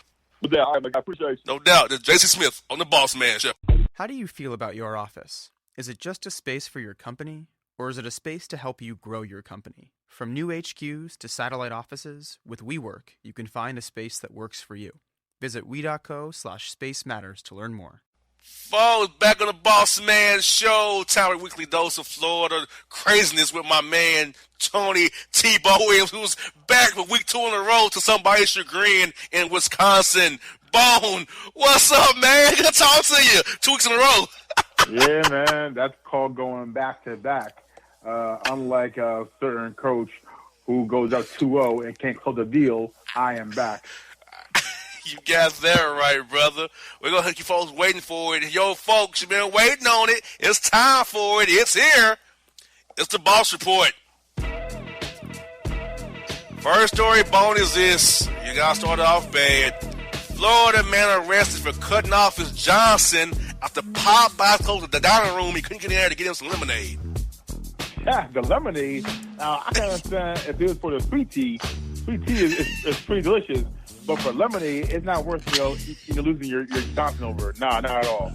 All right, man. I appreciate you. No doubt. This is J.C. Smith on the Bossman Show. How do you feel about your office? Is it just a space for your company, or is it a space to help you grow your company? From new HQs to satellite offices, with WeWork, you can find a space that works for you. Visit we.co/Space Matters to learn more. Folks, back on the Bossman Show, Tower Weekly Dose of Florida craziness with my man Tony T-Bo Williams, who's back for week 2 in a row to somebody's chagrin in Wisconsin. Bone, what's up, man? Good to talk to you. 2 weeks in a row. Yeah, man, that's called going back to back. Unlike a certain coach who goes out 2-0 and can't close the deal, I am back. You got that right, brother. We're going to have you folks waiting for it. Yo, folks, you've been waiting on it. It's time for it. It's here. It's the Boss Report. First story, Bone, is this. You got to start off bad. Florida man arrested for cutting off his Johnson after Popeyes closed the dining room. He couldn't get in there to get him some lemonade. Yeah, the lemonade. I can understand if it was for the sweet tea. Sweet tea is pretty delicious. But for lemonade, it's not worth losing your Johnson over it. Nah, not at all.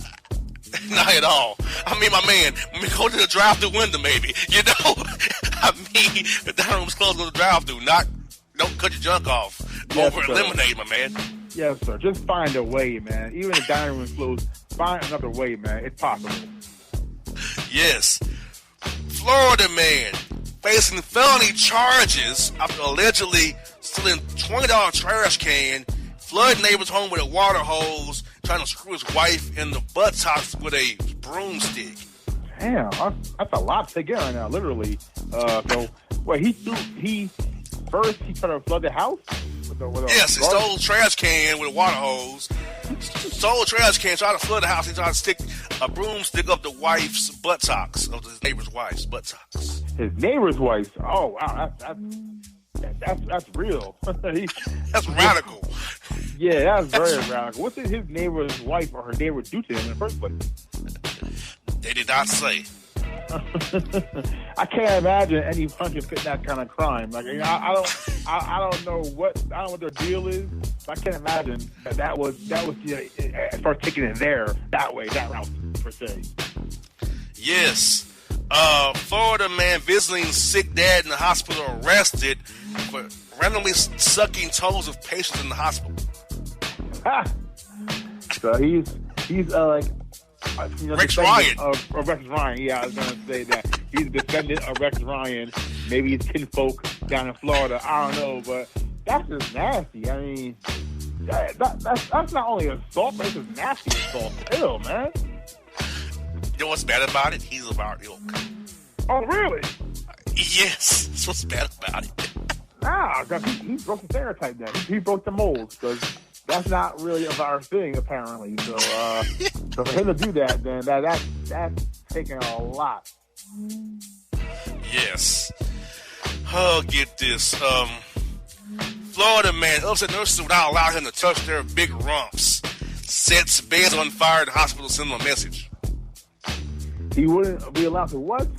Not at all. I mean, my man, go to the drive-thru window, maybe. The dining room's closed to the drive-thru. Don't cut your junk off over lemonade, my man. Yes, sir. Just find a way, man. Even if the dining room's closed, find another way, man. It's possible. Yes. Florida man facing felony charges after allegedly stealing $20 trash can, flooding neighbor's home with a water hose, trying to screw his wife in the buttocks with a broomstick. Damn, that's a lot to take in right now, literally. He first he tried to flood the house with a Yes, he stole a trash can with a water hose. Stole a trash can, tried to flood the house. He tried to stick a broomstick up the wife's buttocks, of his neighbor's wife's buttocks. His neighbor's wife. Oh wow, that's real. That's radical. Yeah, that's very radical. What did his neighbor's wife or her neighbor do to him in the first place? They did not say. I can't imagine any punch can fit that kind of crime. Like, you know, I don't know what their deal is. But I can't imagine that was you know, as far as taking it there that way, that route per se. Yes. Florida man visiting sick dad in the hospital arrested for randomly sucking toes of patients in the hospital. So he's like. You know, Rex Ryan. Of Rex Ryan, yeah, I was going to say that. He's a descendant of Rex Ryan. Maybe his kinfolk down in Florida. I don't know, but that's just nasty. I mean, that's not only assault, but it's just nasty assault. Ew, man. You know what's bad about it? He's of our ilk. Oh, really? Yes, that's what's bad about it. Nah, he broke the stereotype then. He broke the mold, because that's not really of our thing, apparently. So, so for him to do that, then that's taking a lot. Yes. Oh, get this. Florida man upset nurses would not allow him to touch their big rumps. Sets beds on fire in the hospital, send them a message. He wouldn't be allowed to what?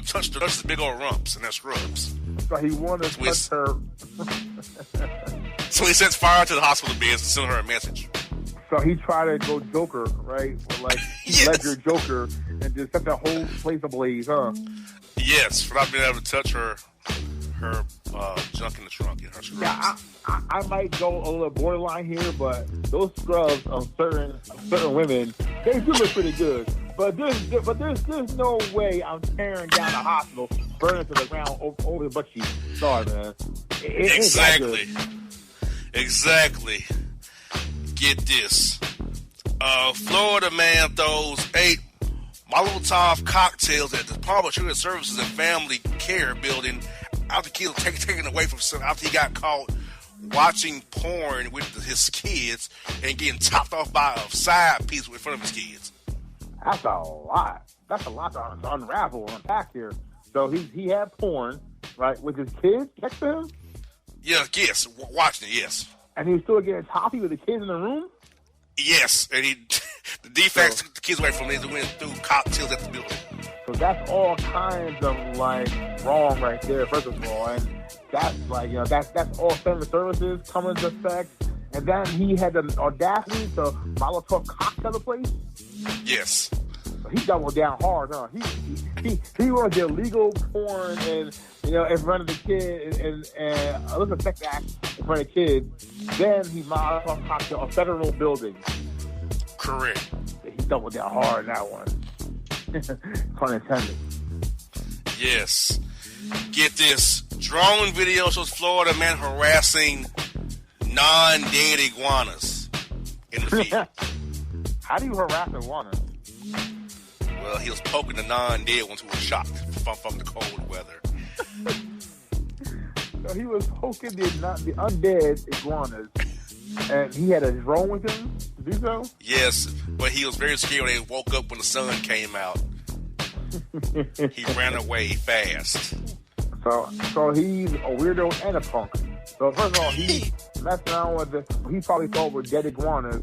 Touch the nurses' big old rumps and their scrubs. So he wanted to touch her. So he sets fire to the hospital beds to send her a message. So he tried to go Joker, right? Or like Yes. Ledger Joker, and just set the whole place ablaze, huh? Yes, for not being able to touch her junk in the trunk and her scrubs. Yeah, I might go a little borderline here, but those scrubs of certain women, they do look pretty good. But there's no way I'm tearing down the hospital, burning to the ground over the butt cheeks. Sorry, man. Exactly. Exactly. Get this. Florida man throws 8 Molotov cocktails at the Department of Children's Services and Family Care building after kids were taken away from after he got caught watching porn with his kids and getting topped off by a side piece in front of his kids. That's a lot. That's a lot to unravel and unpack here. So he had porn, right, with his kids next to him? Yes, watching it, yes. And he was still getting toppy with the kids in the room? Yes, and the defects took the kids away from him. They went through cocktails at the building. So that's all kinds of, like, wrong right there, first of all. And that's, like, you know, that's all family services coming into effect. And then he had the audacity to Molotov cocktail the place? Yes. So he doubled down hard, huh? He was the illegal porn and, you know, in front of the kid and a little sex act in front of kids. Then he Molotov cocktail a federal building. Correct. He doubled down hard in that one. Pun intended. Yes. Get this. Drone video shows Florida man harassing non-dead iguanas in the field. How do you harass iguanas? Well, he was poking the non-dead ones who were shocked from the cold weather. So he was poking the undead iguanas, and he had a drone with him to do so? Yes, but he was very scared when they woke up when the sun came out. He ran away fast. So he's a weirdo and a punk. So first of all, he messed around with he probably thought were dead iguanas.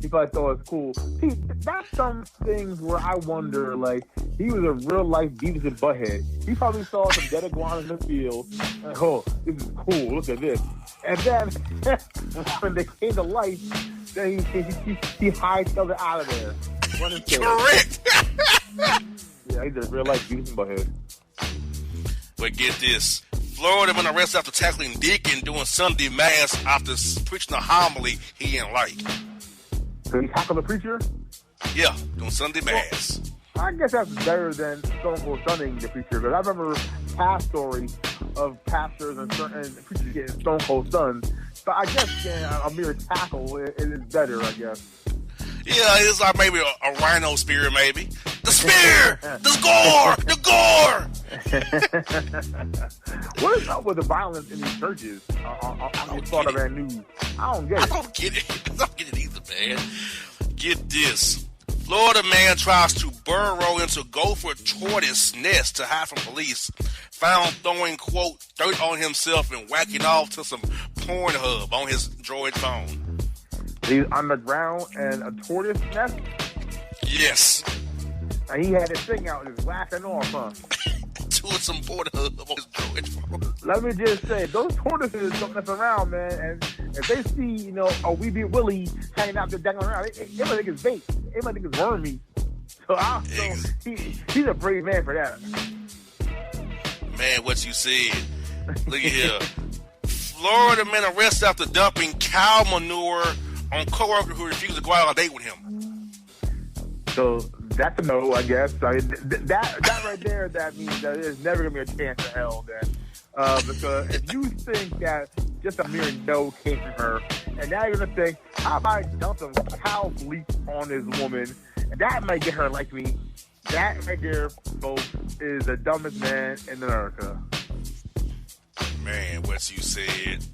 He probably thought it was cool. See, that's some things where I wonder, like, he was a real life Beavis and Butthead. He probably saw some dead iguanas in the field. And, oh, this is cool. Look at this. And then when they came to life, then he hightailed it out of there. Correct. Yeah, he's a real life Beavis and Butthead. But get this. Florida man arrested after tackling deacon doing Sunday mass after preaching a homily he didn't like. So he tackled the preacher? Yeah, doing Sunday mass. Well, I guess that's better than Stone Cold Stunning the preacher, because I remember past stories of pastors and certain preachers getting Stone Cold Stunned. But I guess a mere tackle it is better, I guess. Yeah, it's like maybe a rhino spear, maybe. The spear! The gore! The gore! What is up with the violence in these churches on this part of that news? I don't get it. I don't get it. I don't get it either, man. Get this. Florida man tries to burrow into gopher tortoise nest to hide from police. Found throwing, quote, dirt on himself and whacking off to some Pornhub on his Droid phone. He's underground and a tortoise nest? Yes. And he had his thing out and just whacking off, huh? Doing some Pornhub on his Droid phone. Let me just say, those tortoises don't mess around, man. And if they see, a wee bit Willie hanging out there dangling around, they might think it's bait. They might think it's wormy. So he's a brave man for that. Man, what you said. Look at here. Florida man arrested after dumping cow manure on coworker who refused to go out on a date with him. So that's a no, I guess. I mean, that right there, that means that there's never gonna be a chance in hell then. Because if you think that just a mere no came from her, and now you're gonna think, how about I dump some cow bleach on this woman, and that might get her like me. That right there, folks, is the dumbest man in America. Man, what you said.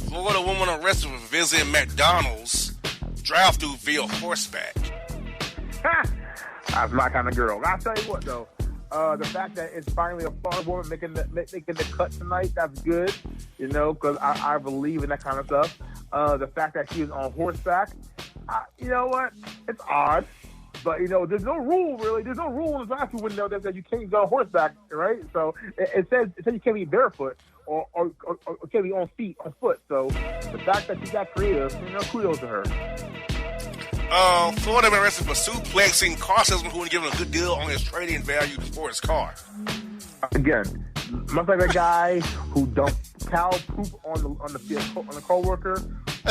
Florida woman arrested for visiting McDonald's drive-through via horseback. That's my kind of girl. I'll tell you what, though. The fact that it's finally a Florida woman making the cut tonight, that's good, because I believe in that kind of stuff. The fact that she was on horseback, you know what? It's odd. But, there's no rule, really. There's no rule in the drive-thru window that says you can't go on horseback, right? So it says you can't be barefoot or can't be on foot. So the fact that she got creative, kudos to her. Florida man arrested for suplexing car salesman who was given a good deal on his trading value for his car. Again, much like that guy who dumped cow poop on the coworker.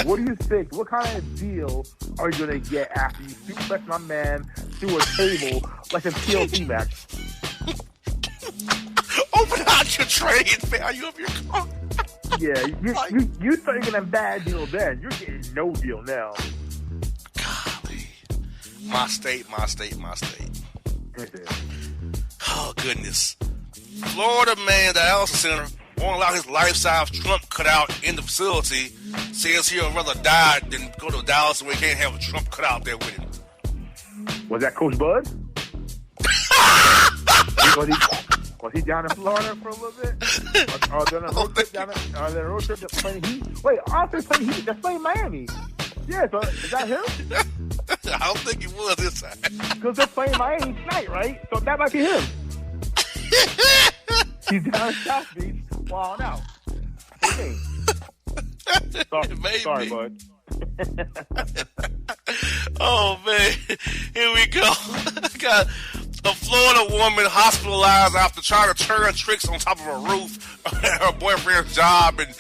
What do you think? What kind of deal are you going to get after you suplex my man through a table like a TLC match? Open out your trading value of your car. Yeah, you thought you were getting a bad deal then. You're getting no deal now. Golly. My state. Oh, goodness. Florida man, the dialysis center, won't allow his life-size Trump cutout in the facility. Says he'll rather die than go to Dallas where he can't have a Trump cutout there with him. Was that Coach Bud? was he down in Florida for a little bit? Or then a road trip down there? Road trip to playing Heat? Wait, Arthur's playing Heat. They're playing Miami. Yeah, so is that him? I don't think it was this time. Because they're playing Miami tonight, right? So that might be him. He's down in South Beach. Wow, now. Okay. Sorry, bud. Oh, man. Here we go. Got a Florida woman hospitalized after trying to turn tricks on top of a roof at her boyfriend's job and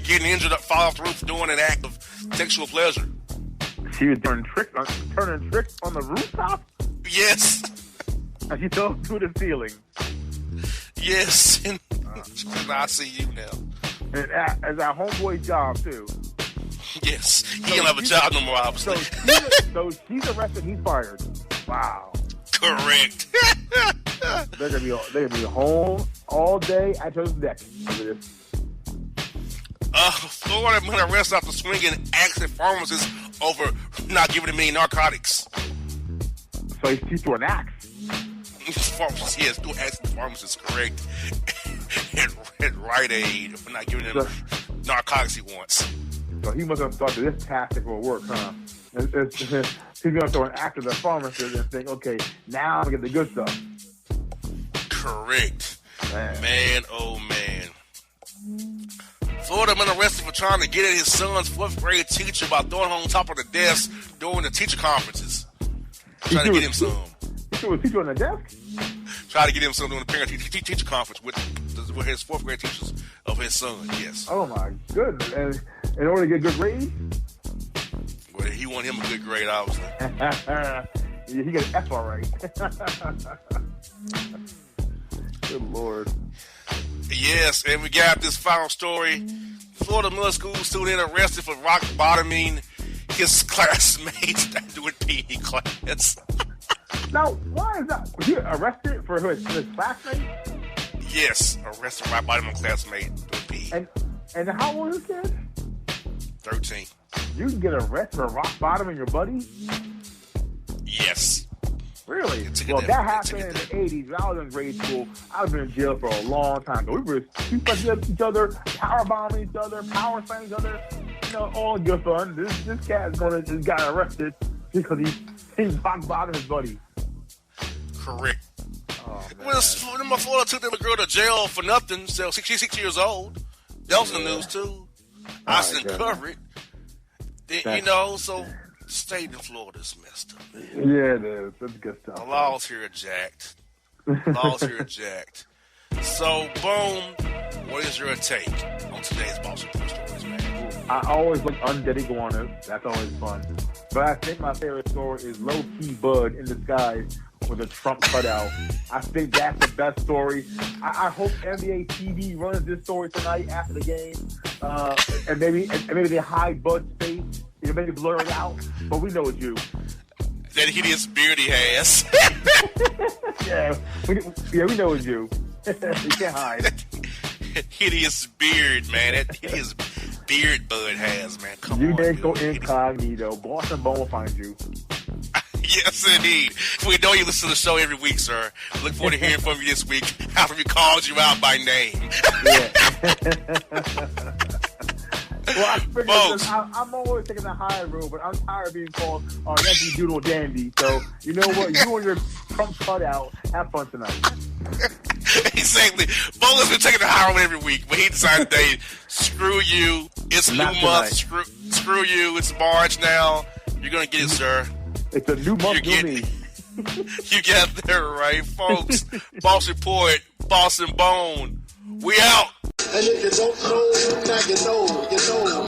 getting injured, fall off the roof doing an act of sexual pleasure. She was turning tricks on the rooftop? Yes. And she fell through the ceiling. Yes. And I see you now. And as our homeboy's job, too. Yes. He don't have a job no more, obviously. So she's arrested, he's fired. Wow. Correct. They're gonna be home all day at her deck. Florida man arrested after swinging axe at pharmacists over not giving him any narcotics. So he threw an axe. Pharmacist, yes, threw axe at pharmacists, correct. and Rite Aid for not giving him narcotics he wants. So he must have thought that this tactic will work, huh? He's gonna throw an axe at the pharmacist and think, okay, now I'm gonna get the good stuff. Correct. Man, oh man. Florida man arrested for trying to get at his son's 4th grade teacher by throwing him on top of the desk during the teacher conferences. Trying to get him some. He was teacher on the desk? Try to get him some during the parent teacher conference with his 4th grade teachers of his son, yes. Oh my goodness. And in order to get good grades? Well, he wanted him a good grade, obviously. He got an F all right. Good Lord. Yes, and we got this final story. Florida middle school student arrested for rock bottoming his classmates during PE class. Now, why is that? Was he arrested for his classmate? Yes, arrested right by my classmate. And how old is this kid? 13. You can get arrested for rock bottoming your buddy? Yes. Really? Well, that happened in the 80s. When I was in grade school, I was in jail for a long time ago. We were fucking each other, power bombing each other, power slamming each other. You know, all good fun. This cat just got arrested because he rock bottomed his buddy. Correct. Oh, well, my father took that girl to jail for nothing. So she's 6 years old. That was in the news too. I didn't cover it. You know, so the state in Florida is messed up. Man. Yeah, it is. That's good stuff. The laws here are jacked. So, boom. What is your take on today's Boss Report stories, man? I always look undead iguanas. That's always fun. But I think my favorite story is low-key Bud in disguise with a Trump cutout. I think that's the best story. I hope NBA TV runs this story tonight after the game, and maybe they hide Bud's face, maybe blur it out. But we know it's you. That hideous beard he has. Yeah, we know it's you. You can't hide. Hideous beard, man. That hideous beard Bud has, man. Come on. You didn't go incognito. Boston Bone will find you. Yes, indeed. We know you listen to the show every week, sir. Look forward to hearing from you this week after we called you out by name. Well, I figured I'm always taking the higher road, but I'm tired of being called Yankee Doodle Dandy. So, you know what? You and your Trump cutout, have fun tonight. Exactly. Bo has been taking the higher road every week, but he decided today, screw you. It's a new month. Screw you. It's March now. You're going to get it, sir. It's a new month for me. You got there right, folks. Boss Report, Boss and Bone. We out. And if you don't know, now you know, you know.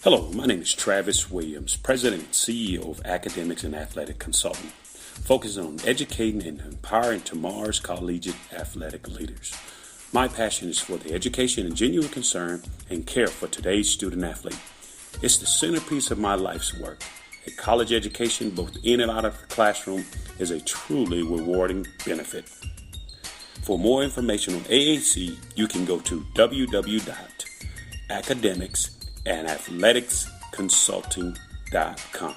Hello, my name is Travis Williams, President and CEO of Academics and Athletic Consulting, focusing on educating and empowering tomorrow's collegiate athletic leaders. My passion is for the education and genuine concern and care for today's student athlete. It's the centerpiece of my life's work. A college education, both in and out of the classroom, is a truly rewarding benefit. For more information on AAC, you can go to www.academicsandathleticsconsulting.com.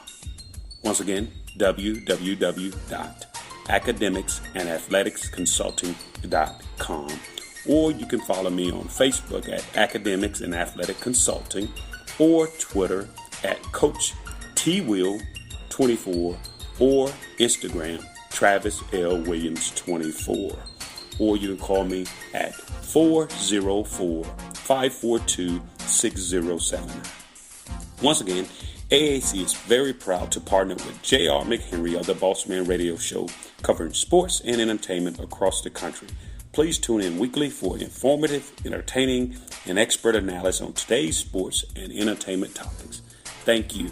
Once again, www.academicsandathleticsconsulting.com. Or you can follow me on Facebook at Academics and Athletic Consulting or Twitter at Coach TWill24 or Instagram Travis L. Williams 24. Or you can call me at 404-542-6079. Once again, AAC is very proud to partner with J.R. McHenry of the Bossman Radio Show, covering sports and entertainment across the country. Please tune in weekly for informative, entertaining, and expert analysis on today's sports and entertainment topics. Thank you.